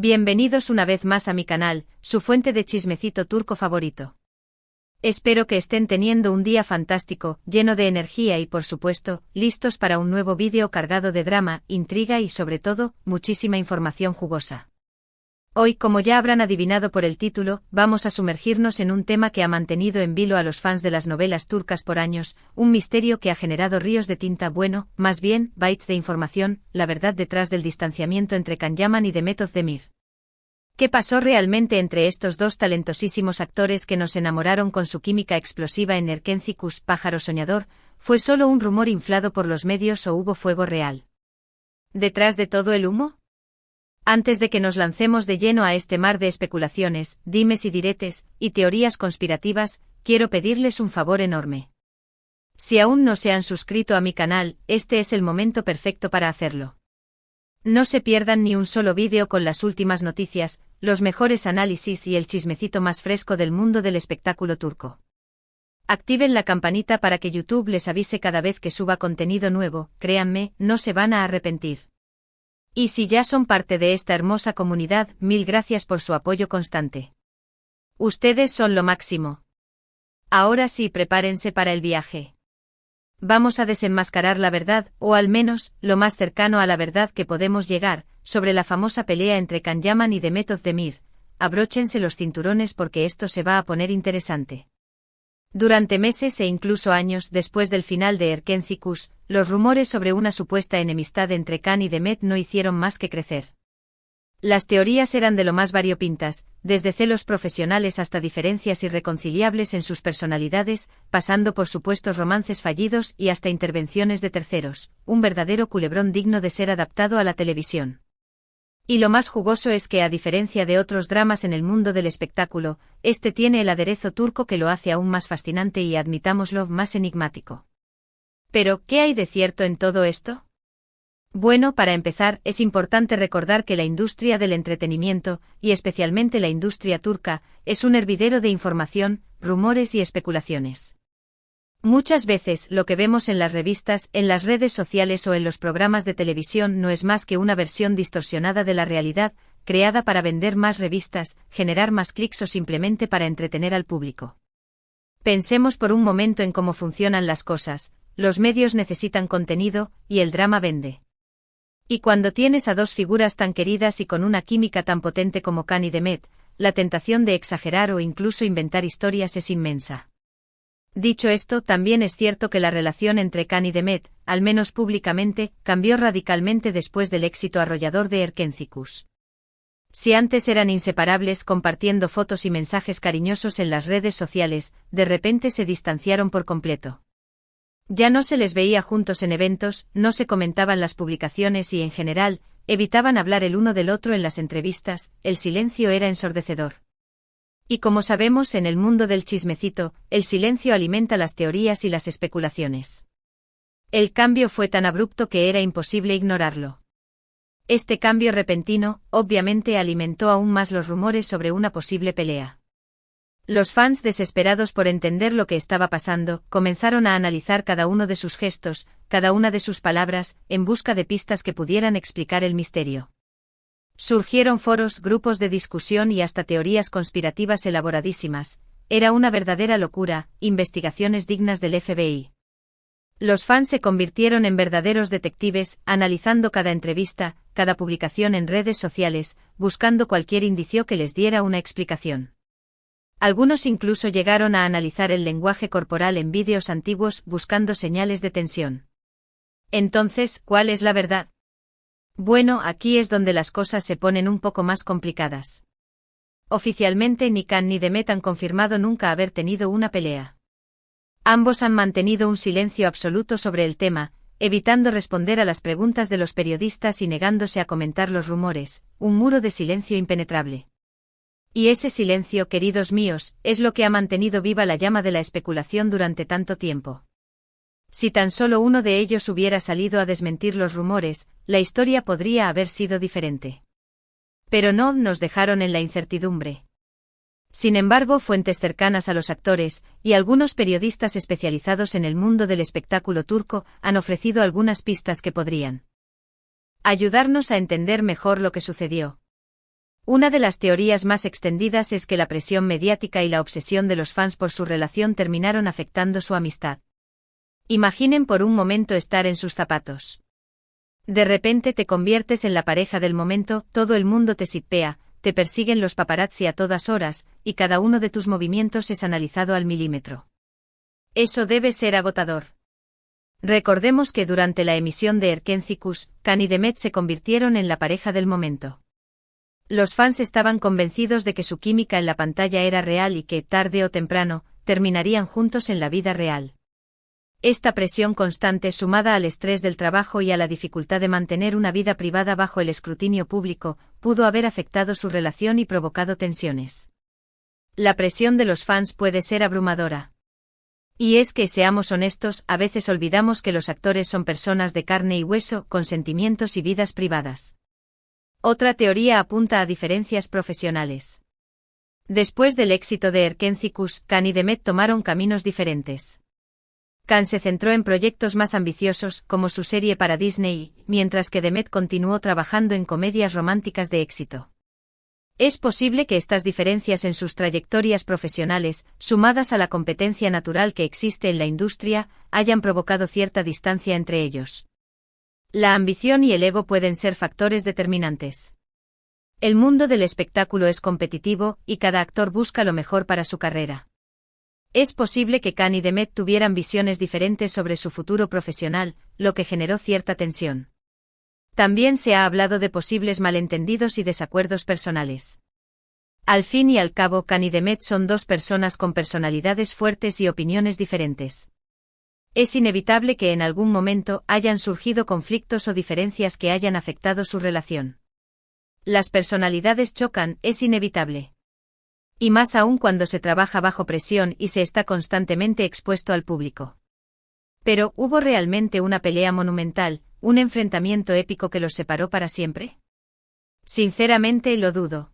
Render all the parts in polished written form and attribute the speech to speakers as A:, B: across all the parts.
A: Bienvenidos una vez más a mi canal, su fuente de chismecito turco favorito. Espero que estén teniendo un día fantástico, lleno de energía y por supuesto, listos para un nuevo vídeo cargado de drama, intriga y sobre todo, muchísima información jugosa. Hoy, como ya habrán adivinado por el título, vamos a sumergirnos en un tema que ha mantenido en vilo a los fans de las novelas turcas por años, un misterio que ha generado ríos de tinta más bien, bytes de información, la verdad detrás del distanciamiento entre Can Yaman y Demet Özdemir. ¿Qué pasó realmente entre estos dos talentosísimos actores que nos enamoraron con su química explosiva en Erkenci Pájaro Soñador? ¿Fue solo un rumor inflado por los medios o hubo fuego real detrás de todo el humo? Antes de que nos lancemos de lleno a este mar de especulaciones, dimes y diretes, y teorías conspirativas, quiero pedirles un favor enorme. Si aún no se han suscrito a mi canal, este es el momento perfecto para hacerlo. No se pierdan ni un solo vídeo con las últimas noticias, los mejores análisis y el chismecito más fresco del mundo del espectáculo turco. Activen la campanita para que YouTube les avise cada vez que suba contenido nuevo, créanme, no se van a arrepentir. Y si ya son parte de esta hermosa comunidad, mil gracias por su apoyo constante. Ustedes son lo máximo. Ahora sí, prepárense para el viaje. Vamos a desenmascarar la verdad, o al menos, lo más cercano a la verdad que podemos llegar, sobre la famosa pelea entre Can Yaman y Demet Özdemir. Abróchense los cinturones porque esto se va a poner interesante. Durante meses e incluso años después del final de Erkenci, los rumores sobre una supuesta enemistad entre Can y Demet no hicieron más que crecer. Las teorías eran de lo más variopintas, desde celos profesionales hasta diferencias irreconciliables en sus personalidades, pasando por supuestos romances fallidos y hasta intervenciones de terceros, un verdadero culebrón digno de ser adaptado a la televisión. Y lo más jugoso es que, a diferencia de otros dramas en el mundo del espectáculo, este tiene el aderezo turco que lo hace aún más fascinante y, admitámoslo, más enigmático. Pero, ¿qué hay de cierto en todo esto? Bueno, para empezar, es importante recordar que la industria del entretenimiento, y especialmente la industria turca, es un hervidero de información, rumores y especulaciones. Muchas veces lo que vemos en las revistas, en las redes sociales o en los programas de televisión no es más que una versión distorsionada de la realidad, creada para vender más revistas, generar más clics o simplemente para entretener al público. Pensemos por un momento en cómo funcionan las cosas. Los medios necesitan contenido, y el drama vende. Y cuando tienes a dos figuras tan queridas y con una química tan potente como Can y Demet, la tentación de exagerar o incluso inventar historias es inmensa. Dicho esto, también es cierto que la relación entre Can y Demet, al menos públicamente, cambió radicalmente después del éxito arrollador de Erkenci. Si antes eran inseparables compartiendo fotos y mensajes cariñosos en las redes sociales, de repente se distanciaron por completo. Ya no se les veía juntos en eventos, no se comentaban las publicaciones y en general, evitaban hablar el uno del otro en las entrevistas, el silencio era ensordecedor. Y como sabemos en el mundo del chismecito, el silencio alimenta las teorías y las especulaciones. El cambio fue tan abrupto que era imposible ignorarlo. Este cambio repentino, obviamente alimentó aún más los rumores sobre una posible pelea. Los fans, desesperados por entender lo que estaba pasando, comenzaron a analizar cada uno de sus gestos, cada una de sus palabras, en busca de pistas que pudieran explicar el misterio. Surgieron foros, grupos de discusión y hasta teorías conspirativas elaboradísimas. Era una verdadera locura, investigaciones dignas del FBI. Los fans se convirtieron en verdaderos detectives, analizando cada entrevista, cada publicación en redes sociales, buscando cualquier indicio que les diera una explicación. Algunos incluso llegaron a analizar el lenguaje corporal en vídeos antiguos buscando señales de tensión. Entonces, ¿cuál es la verdad? Bueno, aquí es donde las cosas se ponen un poco más complicadas. Oficialmente ni Can ni Demet han confirmado nunca haber tenido una pelea. Ambos han mantenido un silencio absoluto sobre el tema, evitando responder a las preguntas de los periodistas y negándose a comentar los rumores, un muro de silencio impenetrable. Y ese silencio, queridos míos, es lo que ha mantenido viva la llama de la especulación durante tanto tiempo. Si tan solo uno de ellos hubiera salido a desmentir los rumores, la historia podría haber sido diferente. Pero no, nos dejaron en la incertidumbre. Sin embargo, fuentes cercanas a los actores, y algunos periodistas especializados en el mundo del espectáculo turco, han ofrecido algunas pistas que podrían ayudarnos a entender mejor lo que sucedió. Una de las teorías más extendidas es que la presión mediática y la obsesión de los fans por su relación terminaron afectando su amistad. Imaginen por un momento estar en sus zapatos. De repente te conviertes en la pareja del momento, todo el mundo te shippea, te persiguen los paparazzi a todas horas, y cada uno de tus movimientos es analizado al milímetro. Eso debe ser agotador. Recordemos que durante la emisión de Erkencikus, Can y Demet se convirtieron en la pareja del momento. Los fans estaban convencidos de que su química en la pantalla era real y que, tarde o temprano, terminarían juntos en la vida real. Esta presión constante, sumada al estrés del trabajo y a la dificultad de mantener una vida privada bajo el escrutinio público, pudo haber afectado su relación y provocado tensiones. La presión de los fans puede ser abrumadora. Y es que, seamos honestos, a veces olvidamos que los actores son personas de carne y hueso, con sentimientos y vidas privadas. Otra teoría apunta a diferencias profesionales. Después del éxito de Erkencikus, Can y Demet tomaron caminos diferentes. Can se centró en proyectos más ambiciosos, como su serie para Disney, mientras que Demet continuó trabajando en comedias románticas de éxito. Es posible que estas diferencias en sus trayectorias profesionales, sumadas a la competencia natural que existe en la industria, hayan provocado cierta distancia entre ellos. La ambición y el ego pueden ser factores determinantes. El mundo del espectáculo es competitivo, y cada actor busca lo mejor para su carrera. Es posible que Can y Demet tuvieran visiones diferentes sobre su futuro profesional, lo que generó cierta tensión. También se ha hablado de posibles malentendidos y desacuerdos personales. Al fin y al cabo, Can y Demet son dos personas con personalidades fuertes y opiniones diferentes. Es inevitable que en algún momento hayan surgido conflictos o diferencias que hayan afectado su relación. Las personalidades chocan, es inevitable. Y más aún cuando se trabaja bajo presión y se está constantemente expuesto al público. Pero, ¿hubo realmente una pelea monumental, un enfrentamiento épico que los separó para siempre? Sinceramente lo dudo.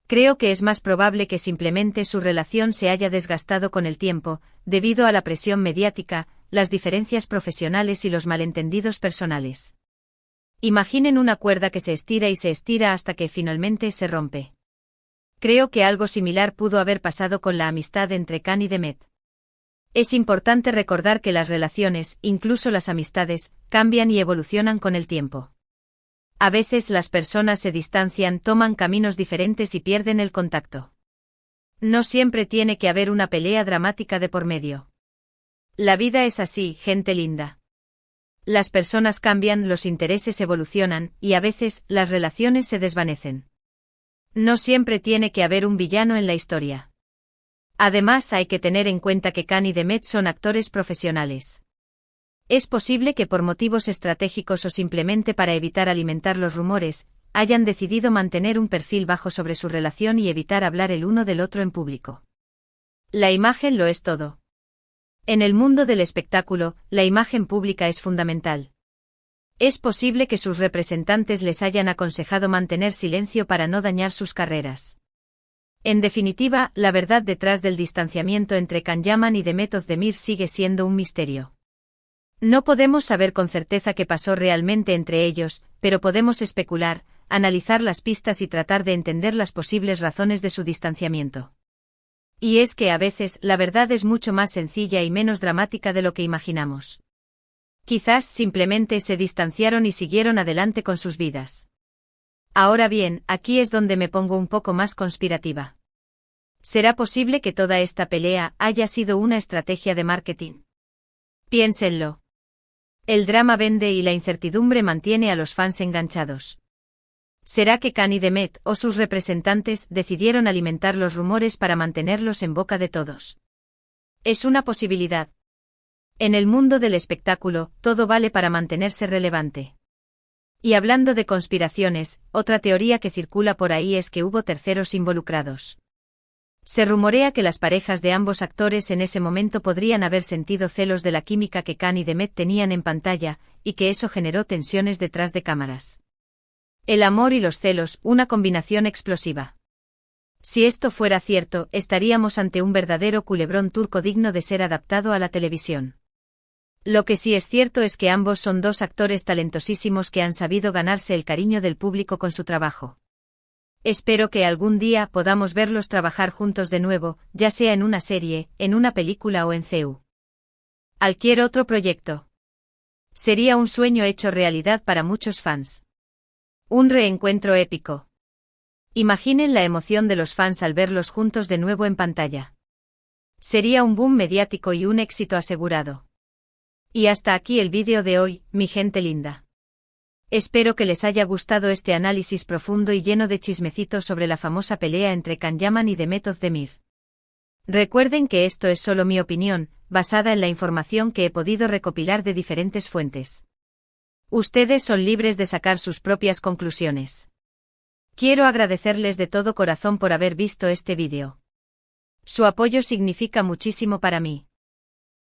A: Creo que es más probable que simplemente su relación se haya desgastado con el tiempo, debido a la presión mediática, las diferencias profesionales y los malentendidos personales. Imaginen una cuerda que se estira y se estira hasta que finalmente se rompe. Creo que algo similar pudo haber pasado con la amistad entre Can y Demet. Es importante recordar que las relaciones, incluso las amistades, cambian y evolucionan con el tiempo. A veces las personas se distancian, toman caminos diferentes y pierden el contacto. No siempre tiene que haber una pelea dramática de por medio. La vida es así, gente linda. Las personas cambian, los intereses evolucionan, y a veces, las relaciones se desvanecen. No siempre tiene que haber un villano en la historia. Además, hay que tener en cuenta que Can y Demet son actores profesionales. Es posible que por motivos estratégicos o simplemente para evitar alimentar los rumores, hayan decidido mantener un perfil bajo sobre su relación y evitar hablar el uno del otro en público. La imagen lo es todo. En el mundo del espectáculo, la imagen pública es fundamental. Es posible que sus representantes les hayan aconsejado mantener silencio para no dañar sus carreras. En definitiva, la verdad detrás del distanciamiento entre Can Yaman y Demet Özdemir sigue siendo un misterio. No podemos saber con certeza qué pasó realmente entre ellos, pero podemos especular, analizar las pistas y tratar de entender las posibles razones de su distanciamiento. Y es que a veces la verdad es mucho más sencilla y menos dramática de lo que imaginamos. Quizás simplemente se distanciaron y siguieron adelante con sus vidas. Ahora bien, aquí es donde me pongo un poco más conspirativa. ¿Será posible que toda esta pelea haya sido una estrategia de marketing? Piénsenlo. El drama vende y la incertidumbre mantiene a los fans enganchados. ¿Será que Can y Demet o sus representantes decidieron alimentar los rumores para mantenerlos en boca de todos? Es una posibilidad. En el mundo del espectáculo, todo vale para mantenerse relevante. Y hablando de conspiraciones, otra teoría que circula por ahí es que hubo terceros involucrados. Se rumorea que las parejas de ambos actores en ese momento podrían haber sentido celos de la química que Can y Demet tenían en pantalla, y que eso generó tensiones detrás de cámaras. El amor y los celos, una combinación explosiva. Si esto fuera cierto, estaríamos ante un verdadero culebrón turco digno de ser adaptado a la televisión. Lo que sí es cierto es que ambos son dos actores talentosísimos que han sabido ganarse el cariño del público con su trabajo. Espero que algún día podamos verlos trabajar juntos de nuevo, ya sea en una serie, en una película o en cualquier otro proyecto. Sería un sueño hecho realidad para muchos fans. Un reencuentro épico. Imaginen la emoción de los fans al verlos juntos de nuevo en pantalla. Sería un boom mediático y un éxito asegurado. Y hasta aquí el vídeo de hoy, mi gente linda. Espero que les haya gustado este análisis profundo y lleno de chismecitos sobre la famosa pelea entre Can Yaman y Demet Özdemir. Recuerden que esto es solo mi opinión, basada en la información que he podido recopilar de diferentes fuentes. Ustedes son libres de sacar sus propias conclusiones. Quiero agradecerles de todo corazón por haber visto este vídeo. Su apoyo significa muchísimo para mí.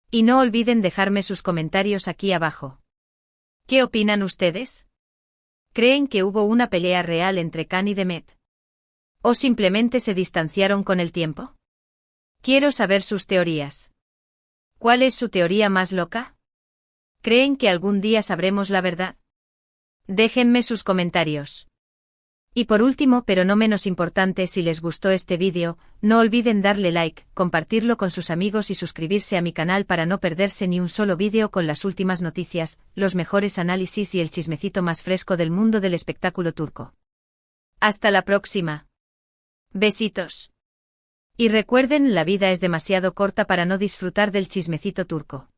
A: Y no olviden dejarme sus comentarios aquí abajo. ¿Qué opinan ustedes? ¿Creen que hubo una pelea real entre Can y Demet? ¿O simplemente se distanciaron con el tiempo? Quiero saber sus teorías. ¿Cuál es su teoría más loca? ¿Creen que algún día sabremos la verdad? Déjenme sus comentarios. Y por último, pero no menos importante, si les gustó este vídeo, no olviden darle like, compartirlo con sus amigos y suscribirse a mi canal para no perderse ni un solo vídeo con las últimas noticias, los mejores análisis y el chismecito más fresco del mundo del espectáculo turco. Hasta la próxima. Besitos. Y recuerden, la vida es demasiado corta para no disfrutar del chismecito turco.